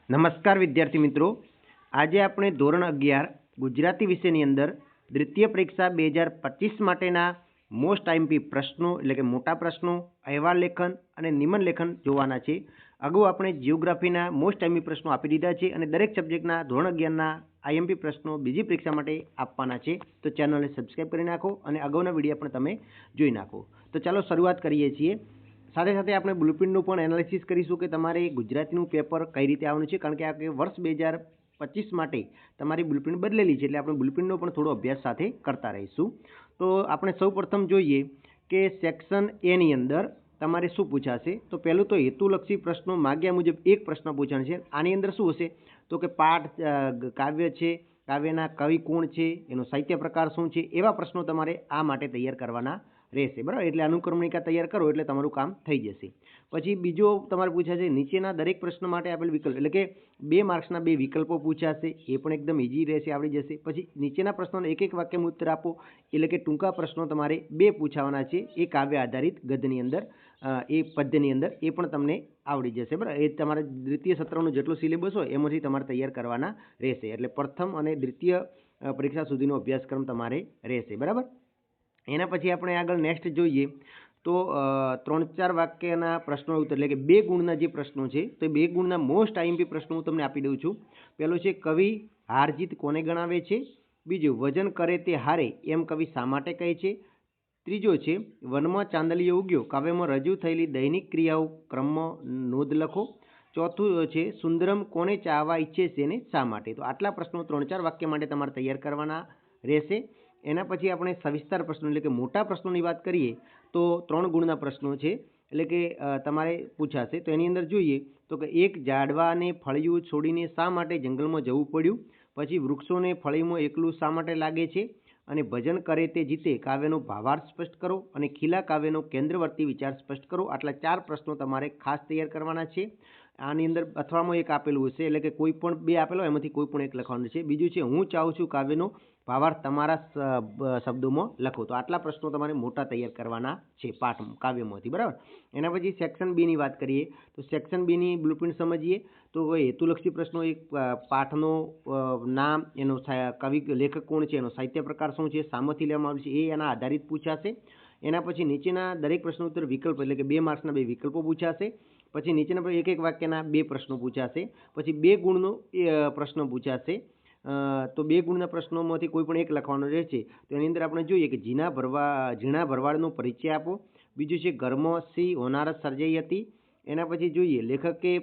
નમસ્કાર વિદ્યાર્થી મિત્રો, આજે આપણે ધોરણ 11 ગુજરાતી વિષયની અંદર દ્વિતીય પરીક્ષા 2025 માટેના મોસ્ટ આઈએમપી પ્રશ્નો એટલે કે મોટા પ્રશ્નો, અહેવાલ લેખન અને નિબંધ લેખન જોવાના છે. અગાઉ આપણે જીઓગ્રાફીના મોસ્ટ આઈએમપી પ્રશ્નો આપી દીધા છે અને દરેક સબ્જેક્ટના ધોરણ 11ના આઈએમપી પ્રશ્નો બીજી પરીક્ષા માટે આપવાના છે. તો ચેનલને સબસ્ક્રાઈબ કરી નાખો અને અગાઉના વિડીયો પણ તમે જોઈ નાખો. તો ચાલો શરૂઆત કરીએ છીએ. સાથે સાથે આપણે બ્લુપ્રિન્ટનું પણ એનાલિસિસ કરીશું કે તમારે ગુજરાતીનું પેપર કઈ રીતે આવવાનું છે, કારણ કે આ વર્ષ 2025 માટે તમારી બ્લુપ્રિન્ટ બદલેલી છે, એટલે આપણે બ્લુપ્રિન્ટનો પણ થોડો અભ્યાસ સાથે કરતા રહીશું. તો આપણે સૌપ્રથમ જોઈએ કે સેક્શન એની અંદર તમારે શું પૂછાશે. તો પહેલું તો હેતુલક્ષી પ્રશ્નો માગ્યા મુજબ એક પ્રશ્ન પૂછવાનો છે. આની અંદર શું હશે તો કે પાઠ કાવ્ય છે, કાવ્યના કવિ કોણ છે, એનો સાહિત્ય પ્રકાર શું છે, એવા પ્રશ્નો તમારે આ માટે તૈયાર કરવાના રહેશે. બરાબર, એટલે અનુક્રમણિકા તૈયાર કરો એટલે તમારું કામ થઈ જશે. પછી બીજો તમારે પૂછાશે નીચેના દરેક પ્રશ્ન માટે આપેલ વિકલ્પ, એટલે કે 2 માર્ક્સના 2 વિકલ્પો પૂછાશે, એ પણ એકદમ ઇઝી રહેશે, આવડી જશે. પછી નીચેના પ્રશ્નોને એક એક વાક્યમાં ઉત્તર આપો, એટલે કે ટૂંકા પ્રશ્નો તમારે 2 પૂછાવાના છે, એ કાવ્ય આધારિત ગદ્યની અંદર, એ પદ્યની અંદર, એ પણ તમને આવડી જશે. બરાબર, એ તમારે દ્વિતીય સત્રનું જેટલું સિલેબસ હોય એમાંથી તમારે તૈયાર કરવાના રહેશે. એટલે પ્રથમ અને દ્વિતીય પરીક્ષા સુધીનો અભ્યાસક્રમ તમારે રહેશે. બરાબર, એના પછી આપણે આગળ નેક્સ્ટ જોઈએ તો 3-4 વાક્યના પ્રશ્નો ઉત્તર, એટલે કે 2 ગુણના જે પ્રશ્નો છે, તો 2 ગુણના મોસ્ટ આઈએમપી પ્રશ્નો હું તમને આપી દઉં છું. પહેલો છે કવિ હાર જીત કોને ગણાવે છે. બીજું વજન કરે તે હારે એમ કવિ શા માટે કહે છે. ત્રીજો છે વનમાં ચાંદલિયો ઉગ્યો કાવ્યમાં રજૂ થયેલી દૈનિક ક્રિયાઓ ક્રમમાં નોંધ લખો. ચોથું છે સુંદરમ કોને ચાહવા ઈચ્છે છે ને શા માટે. તો આટલા પ્રશ્નો 3-4 વાક્ય માટે તમારે તૈયાર કરવાના રહેશે. એના પછી આપણે સવિસ્તાર પ્રશ્નો એટલે કે મોટા પ્રશ્નોની વાત કરીએ તો 3 ગુણના પ્રશ્નો છે, એટલે કે તમારે પૂછાશે. તો એની અંદર જોઈએ તો કે એક ઝાડવાને ફળિયું છોડીને શા માટે જંગલમાં જવું પડ્યું. પછી વૃક્ષોને ફળિયુંમાં એકલું શા માટે લાગે છે. અને ભજન કરે તે જીતે કાવ્યનો ભાવાર્થ સ્પષ્ટ કરો. અને ખીલા કાવ્યનો કેન્દ્રવર્તી વિચાર સ્પષ્ટ કરો. આટલા 4 પ્રશ્નો તમારે ખાસ તૈયાર કરવાના છે. આની અંદર અથવામાં એક આપેલું હશે, એટલે કે કોઈ પણ 2 આપેલો એમાંથી કોઈ પણ એક લખવાનું છે. બીજું છે હું ચાહું છું કાવ્યનો ભાવાર્થ તમારા શબ્દોમાં લખો. તો આટલા પ્રશ્નો તમારે મોટા તૈયાર કરવાના છે પાઠ કાવ્યમાંથી. બરાબર, એના પછી સેક્શન બી ની વાત કરીએ તો સેક્શન બી ની બ્લુપ્રિન્ટ સમજીએ તો હેતુલક્ષી પ્રશ્નો, એક પાઠનો નામ, એનો કવિ લેખક કોણ છે, એનો સાહિત્ય પ્રકાર શું છે, શામાંથી લેવામાં આવ્યું છે, એ એના આધારિત પૂછાશે. એના પછી નીચેના દરેક પ્રશ્નો ઉત્તર વિકલ્પ, એટલે કે 2 માર્ક્સના 2 વિકલ્પો પૂછાશે. પછી નીચેના એક એક વાક્યના 2 પ્રશ્નો પૂછાશે. પછી 2 ગુણનો પ્રશ્ન પૂછાશે. તો 2 ગુણના પ્રશ્નોમાંથી કોઈ પણ એક લખવાનો રહેશે. તો એની અંદર આપણે જોઈએ કે ઝીણા ભરવાડનો પરિચય આપો. બીજું છે ઘરમાં સી હોનારત સર્જાઈ હતી. એના પછી જોઈએ લેખકે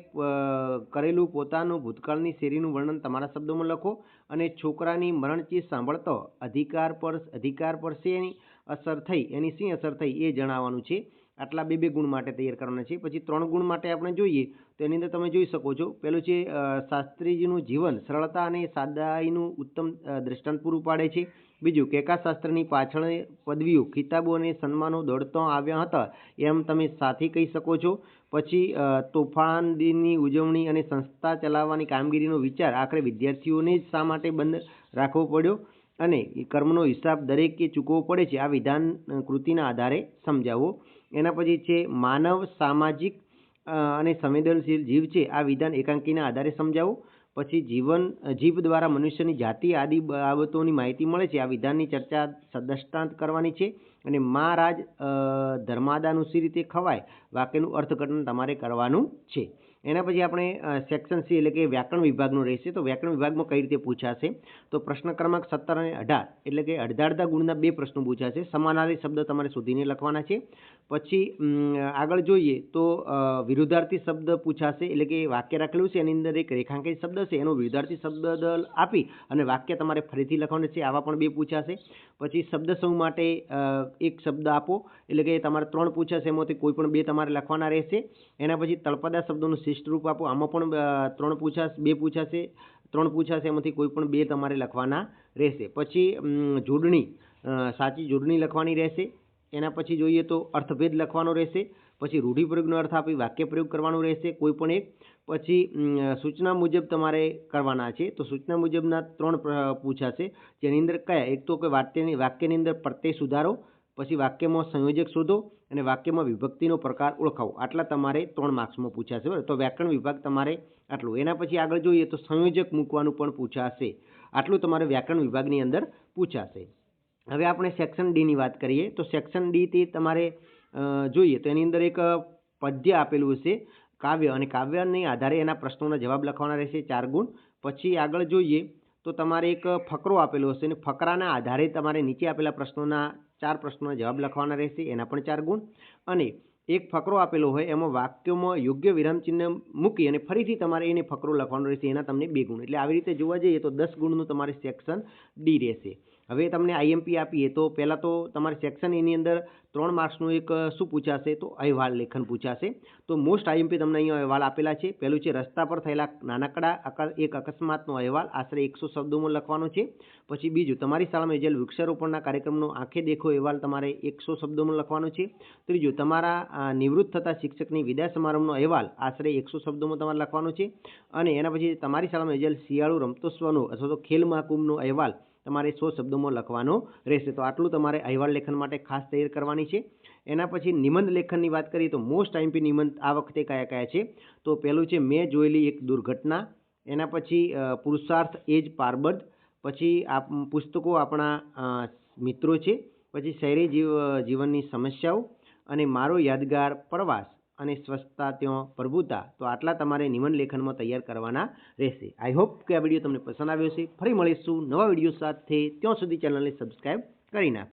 કરેલું પોતાનું ભૂતકાળની શેરીનું વર્ણન તમારા શબ્દોમાં લખો. અને છોકરાની મરણચીજ સાંભળતો અધિકાર પર શેની અસર થઈ, એની શી અસર થઈ એ જણાવવાનું છે. આટલા 2 ગુણ માટે તૈયાર કરવાના છે. પછી 3 ગુણ માટે આપણે જોઈએ તો એની અંદર તમે જોઈ શકો છો. પહેલું છે શાસ્ત્રીજીનું જીવન સરળતા અને સાદાઈનું ઉત્તમ દ્રષ્ટાંત પૂરું પાડે છે. બીજું કેકાશાસ્ત્રની પાછળ પદવીઓ, ખિતાબો અને સન્માનો દોડતા આવ્યા હતા એમ તમે સાથી કહી શકો છો. પછી તોફાન દિનની ઉજવણી અને સંસ્થા ચલાવવાની કામગીરીનો વિચાર આખરે વિદ્યાર્થીઓને જ શા માટે બંધ રાખવો પડ્યો. અને કર્મનો હિસાબ દરેકે ચૂકવવો પડે છે, આ વિધાન કૃતિના આધારે સમજાવો. એના પછી છે માનવ સામાજિક અને સંવેદનશીલ જીવ છે, આ વિધાન એકાંકીના આધારે સમજાવો. પછી જીભ દ્વારા મનુષ્યની જાતિ આદિ બાબતોની માહિતી મળે છે, આ વિધાનની ચર્ચા દ્રષ્ટાંત કરવાની છે. અને મહારાજ ધર્માદાનું સી રીતે ખવાય વાક્યનું અર્થઘટન તમારે કરવાનું છે. એના પછી આપણે સેક્શન સી એટલે કે વ્યાકરણ વિભાગનું રહેશે. તો વ્યાકરણ વિભાગમાં કઈ રીતે પૂછાશે તો પ્રશ્ન ક્રમાંક 17 અને 18 એટલે કે અડધા ગુણના 2 પ્રશ્નો પૂછાશે. સમાનાર્થી શબ્દ તમારે શોધીને લખવાના છે. પછી આગળ જોઈએ તો વિરુદ્ધાર્થી શબ્દ પૂછાશે, એટલે કે વાક્ય રાખેલું છે એની અંદર એક રેખાંકિત શબ્દ છે, એનો વિરુદ્ધાર્થી શબ્દ આપી અને વાક્ય તમારે ફરીથી લખવાનું છે. આવા પણ 2 પૂછાશે. પછી શબ્દ સમૂહ માટે એક શબ્દ આપો, એટલે કે તમારે 3 પૂછાશે, એમાંથી કોઈ પણ 2 તમારે લખવાના રહેશે. એના પછી તળપદા શબ્દોનું શિષ્ટ રૂપ આપો, આમાં પણ 2 પૂછાશે, એમાંથી કોઈ પણ 2 તમારે લખવાના રહેશે. પછી જોડણી, સાચી જોડણી લખવાની રહેશે. એના પછી જોઈએ તો અર્થભેદ લખવાનો રહેશે. પછી રૂઢિપ્રયોગનો અર્થ આપી વાક્ય પ્રયોગ કરવાનો રહેશે કોઈ પણ એક. પછી સૂચના મુજબ તમારે કરવાના છે. તો સૂચના મુજબના 3 પૂછાશે, જેની અંદર કયા, એક તો કે વાક્યની અંદર પ્રત્યય સુધારો, પછી વાક્યમાં સંયોજક શોધો, અને વાક્યમાં વિભક્તિનો પ્રકાર ઓળખાવો. આટલા તમારે 3 માર્ક્સમાં પૂછાશે. બરાબર, તો વ્યાકરણ વિભાગ તમારે આટલું. એના પછી આગળ જોઈએ તો સંયોજક મૂકવાનું પણ પૂછાશે. આટલું તમારે વ્યાકરણ વિભાગની અંદર પૂછાશે. હવે આપણે સેક્શન ડીની વાત કરીએ તો સેક્શન ડીથી તમારે જોઈએ તો એની અંદર એક પદ્ય આપેલું હશે કાવ્ય, અને કાવ્યની આધારે એના પ્રશ્નોના જવાબ લખવાના રહેશે 4 ગુણ. પછી આગળ જોઈએ તો તમારે એક ફકરો આપેલો હશે, અને ફકરાના આધારે તમારે નીચે આપેલા પ્રશ્નોના 4 પ્રશ્નોના જવાબ લખવાના રહેશે, એના પણ 4 ગુણ. અને એક ફકરો આપેલો હોય એમાં વાક્યમાં યોગ્ય વિરામચિહ્ન મૂકી અને ફરીથી તમારે એને ફકરો લખવાનો રહેશે, એના તમને 2 ગુણ. એટલે આવી રીતે જોવા જઈએ તો 10 ગુણનું તમારે સેક્શન ડી રહેશે. હવે તમને આઈએમપી આપીએ તો પહેલાં તો તમારે સેક્શન એની અંદર 3 માર્ક્સનું એક શું પૂછાશે તો અહેવાલ લેખન પૂછાશે. તો મોસ્ટ આઈએમપી તમને અહીંયા અહેવાલ આપેલા છે. પહેલું છે રસ્તા પર થયેલા નાનકડા એક અકસ્માતનો અહેવાલ આશરે 100 શબ્દોમાં લખવાનો છે. પછી બીજું તમારી શાળામાં યોજેલ વૃક્ષારોપણના કાર્યક્રમનો આંખે દેખો અહેવાલ તમારે 100 શબ્દોમાં લખવાનો છે. ત્રીજું તમારા નિવૃત્ત થતા શિક્ષકની વિદાય સમારંભનો અહેવાલ આશરે 100 શબ્દોમાં તમારે લખવાનો છે. અને એના પછી તમારી શાળામાં યોજેલ શિયાળુ રમતોત્સવનો અથવા તો ખેલ મહાકુંભનો અહેવાલ તમારે 100 શબ્દોમાં લખવાનો રહેશે. તો આટલું તમારે અહેવાલ લેખન માટે ખાસ તૈયાર કરવાની છે. એના પછી નિબંધ લેખનની વાત કરીએ તો મોસ્ટ આઈએમપી નિબંધ આ વખતે કયા કયા છે તો પહેલું છે મેં જોયેલી એક દુર્ઘટના. એના પછી પુરુષાર્થ એ જ પારબદ્ધ. પછી પુસ્તકો આપણા મિત્રો છે. પછી શહેરી જીવનની સમસ્યાઓ, અને મારો યાદગાર પ્રવાસ, અને સ્વચ્છતા ત્યાં પ્રભુતા. તો આટલા તમારે નિબંધ લેખનમાં તૈયાર કરવાના રહેશે. આઈ હોપ કે આ વિડીયો તમને પસંદ આવ્યો છે. ફરી મળીશું નવા વિડીયો સાથે. ત્યાં સુધી ચેનલને સબસ્ક્રાઈબ કરી નાખો.